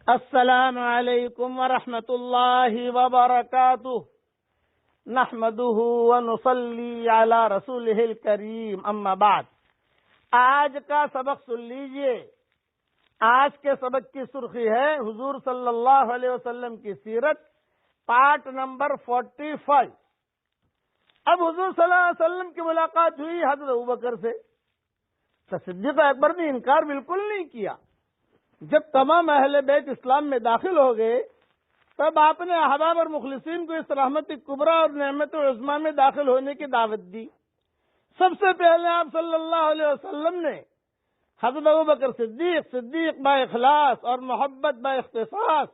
السلام علیکم ورحمۃ اللہ وبرکاتہ نحمده ونصلی علی رسولہ الکریم اما بعد۔ آج کا سبق سن لیجئے۔ آج کے سبق کی سرخی ہے حضور صلی اللہ علیہ وسلم کی سیرت، پارٹ نمبر 45۔ اب حضور صلی اللہ علیہ وسلم کی ملاقات ہوئی حضرت ابوبکر سے، تو صدیق اکبر نے انکار بالکل نہیں کیا۔ جب تمام اہل بیت اسلام میں داخل ہو گئے تب آپ نے احباب اور مخلصین کو اس رحمت کبریٰ اور نعمت عظمیٰ میں داخل ہونے کی دعوت دی۔ سب سے پہلے آپ صلی اللہ علیہ وسلم نے حضرت ابوبکر صدیق با اخلاص اور محبت با اختصاص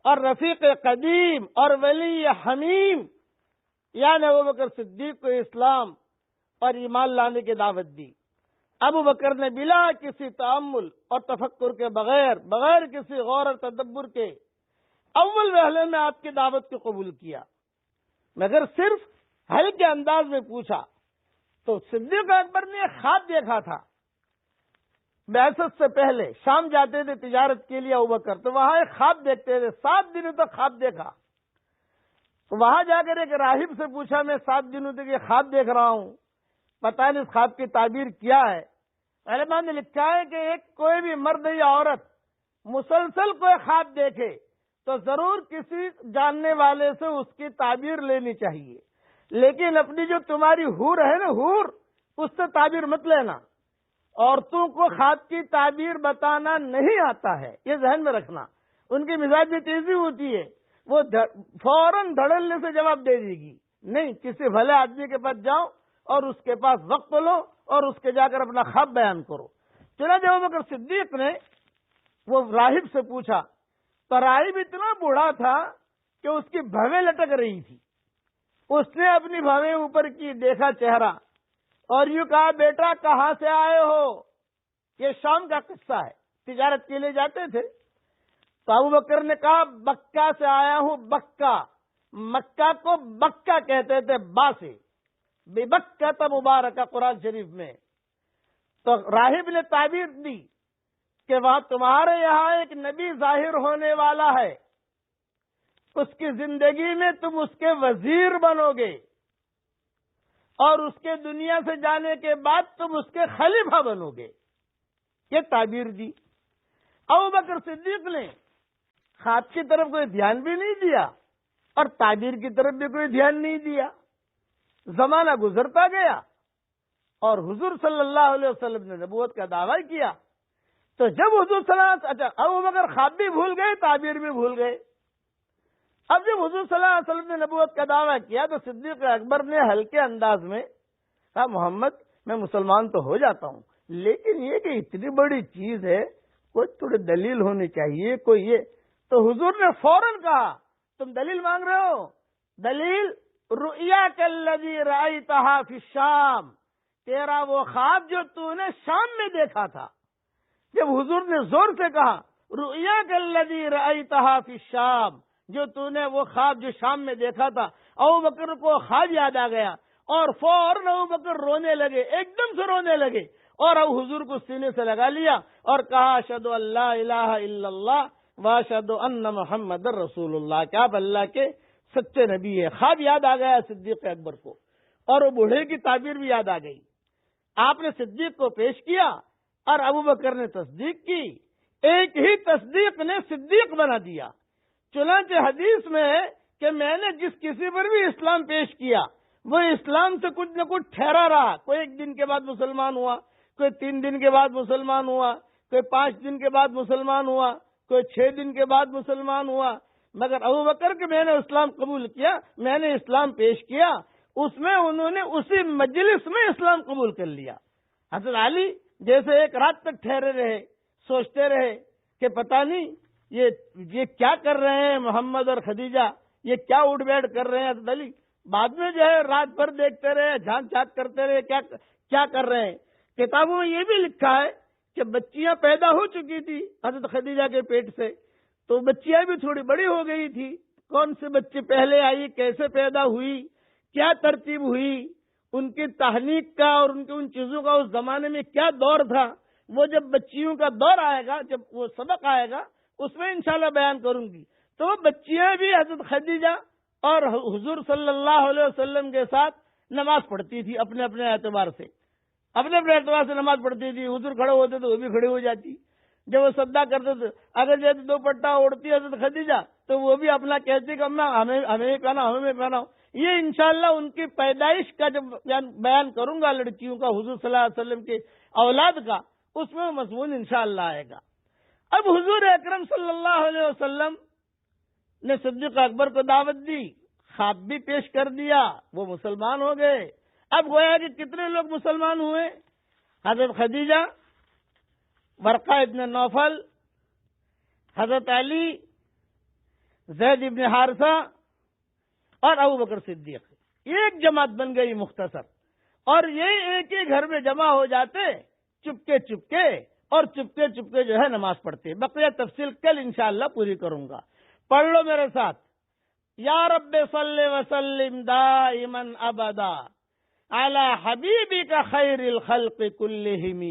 اور رفیق قدیم اور ولی حمیم یعنی ابوبکر صدیق کو اسلام اور ایمان لانے کی دعوت دی۔ ابو بکر نے بلا کسی تأمل اور تفکر کے بغیر کسی غور اور تدبر کے اول وہلے میں آپ کی دعوت کو قبول کیا، مگر صرف ہلکے انداز میں پوچھا۔ تو صدیق اکبر نے ایک خواب دیکھا تھا۔ بعثت سے پہلے شام جاتے تھے تجارت کے لیے ابوبکر، تو وہاں ایک خواب دیکھتے تھے، 7 دنوں تک خواب دیکھا۔ تو وہاں جا کر ایک راہب سے پوچھا، میں 7 دنوں تک یہ خواب دیکھ رہا ہوں، پتہ نہیں اس خواب کی تعبیر کیا ہے۔ علماء نے لکھا ہے کہ کوئی بھی مرد یا عورت مسلسل کوئی خواب دیکھے تو ضرور کسی جاننے والے سے اس کی تعبیر لینی چاہیے، لیکن اپنی جو تمہاری حور ہے نا، حور، اس سے تعبیر مت لینا۔ عورتوں کو خواب کی تعبیر بتانا نہیں آتا ہے، یہ ذہن میں رکھنا۔ ان کی مزاج میں تیزی ہوتی ہے، وہ فوراً دھڑلنے سے جواب دے دے گی۔ نہیں، کسی بھلے آدمی کے پاس جاؤ اور اس کے پاس وقت لو اور اس کے جا کر اپنا خواب بیان کرو۔ چنانچہ ابوبکر صدیق نے وہ راہب سے پوچھا، تو راہب اتنا بوڑھا تھا کہ اس کی بھویں لٹک رہی تھی۔ اس نے اپنی بھویں اوپر کی، دیکھا چہرہ اور یوں کہا، بیٹا کہاں سے آئے ہو؟ یہ شام کا قصہ ہے، تجارت کے لیے جاتے تھے۔ تو ابوبکر نے کہا، بکہ سے آیا ہوں۔ بکہ، مکہ کو بکہ کہتے تھے، با سے، بے بکہ مبارکہ قرآن شریف میں۔ تو راہب نے تعبیر دی کہ وہاں تمہارے یہاں ایک نبی ظاہر ہونے والا ہے، اس کی زندگی میں تم اس کے وزیر بنو گے اور اس کے دنیا سے جانے کے بعد تم اس کے خلیفہ بنو گے۔ یہ تعبیر دی۔ ابوبکر صدیق نے خواب کی طرف کوئی دھیان بھی نہیں دیا اور تعبیر کی طرف بھی کوئی دھیان نہیں دیا۔ زمانہ گزرتا گیا اور حضور صلی اللہ علیہ وسلم نے نبوت کا دعویٰ کیا۔ تو جب حضور صلی اللہ علیہ وسلم، ابو بکر خواب بھی بھول گئے، تعبیر بھی بھول گئے۔ اب جب حضور صلی اللہ علیہ وسلم نے نبوت کا دعویٰ کیا تو صدیق اکبر نے ہلکے انداز میں کہا، محمد میں مسلمان تو ہو جاتا ہوں، لیکن یہ کہ اتنی بڑی چیز ہے، کوئی تھوڑی دلیل ہونی چاہیے، کوئی یہ۔ تو حضور نے فوراً کہا، تم دلیل مانگ رہے ہو؟ دلیل رؤیاک الذی رأیتہا فی الشام، تیرا وہ خواب جو تو نے شام میں دیکھا تھا۔ جب حضور نے زور سے کہا، رؤیاک الذی رأیتہا فی الشام، جو تو نے وہ خواب جو شام میں دیکھا تھا، ابوبکر کو خواب یاد آ گیا اور فوراً ابوبکر رونے لگے، ایک دم سے رونے لگے اور اب حضور کو سینے سے لگا لیا اور کہا، اشہد ان لا الہ الا اللہ واشہد ان محمد رسول اللہ، کہ آپ اللہ کے سچے نبی ہے۔ خواب یاد آ گیا صدیق اکبر کو اور وہ بوڑھے کی تعبیر بھی یاد آ گئی۔ آپ نے صدیق کو پیش کیا اور ابوبکر نے تصدیق کی۔ ایک ہی تصدیق نے صدیق بنا دیا۔ چنانچہ حدیث میں ہے کہ میں نے جس کسی پر بھی اسلام پیش کیا وہ اسلام سے کچھ نہ کچھ ٹھہرا رہا۔ کوئی 1 دن کے بعد مسلمان ہوا، کوئی 3 دن کے بعد مسلمان ہوا، کوئی 5 دن کے بعد مسلمان ہوا، کوئی 6 دن کے بعد مسلمان ہوا، مگر ابوبکر کہ میں نے اسلام قبول کیا، میں نے اسلام پیش کیا، اس میں انہوں نے اسی مجلس میں اسلام قبول کر لیا۔ حضرت علی جیسے ایک رات تک ٹھہرے رہے، سوچتے رہے کہ پتہ نہیں یہ کیا کر رہے ہیں محمد اور خدیجہ، یہ کیا اٹھ بیٹھ کر رہے ہیں۔ حضرت علی بعد میں جو ہے رات بھر دیکھتے رہے، جھانک جھانک کرتے رہے کیا کر رہے ہیں۔ کتابوں میں یہ بھی لکھا ہے کہ بچیاں پیدا ہو چکی تھی حضرت خدیجہ کے پیٹ سے، تو بچیاں بھی تھوڑی بڑی ہو گئی تھی۔ کون سے بچے پہلے آئی، کیسے پیدا ہوئی، کیا ترتیب ہوئی، ان کی تحنیک کا اور ان کی ان چیزوں کا اس زمانے میں کیا دور تھا، وہ جب بچیوں کا دور آئے گا، جب وہ سبق آئے گا اس میں انشاءاللہ بیان کروں گی. تو وہ بچیاں بھی حضرت خدیجہ اور حضور صلی اللہ علیہ وسلم کے ساتھ نماز پڑھتی تھی اپنے اپنے اعتبار سے. اپنے اپنے اعتبار سے نماز پڑھتی تھی. حضور کھڑے ہوتے تو وہ بھی کھڑی ہو جاتی. جب وہ سجدہ کرتے تھے اگر جیسے دوپٹہ اوڑھتی حضرت خدیجہ تو وہ بھی اپنا کہتی کہ ہمیں پہنا ہمیں پہناؤ. یہ انشاءاللہ ان کی پیدائش کا جب بیان کروں گا لڑکیوں کا حضور صلی اللہ علیہ وسلم کے اولاد کا, اس میں مضمون انشاءاللہ آئے گا. اب حضور اکرم صلی اللہ علیہ وسلم نے صدیق اکبر کو دعوت دی, خواب بھی پیش کر دیا, وہ مسلمان ہو گئے. اب گویا کہ کتنے لوگ مسلمان ہوئے؟ حضرت خدیجہ, ورقہ ابن نوفل, حضرت علی, زید ابن حارثہ اور ابو بکر صدیق. ایک جماعت بن گئی مختصر. اور یہ ایک ہی گھر میں جمع ہو جاتے چپکے چپکے, اور چپکے چپکے جو ہے نماز پڑھتے. بقیہ تفصیل کل انشاءاللہ پوری کروں گا. پڑھ لو میرے ساتھ. یا رب صلی وسلم دائما ابدا علی حبیبک خیر الخلق کلہم.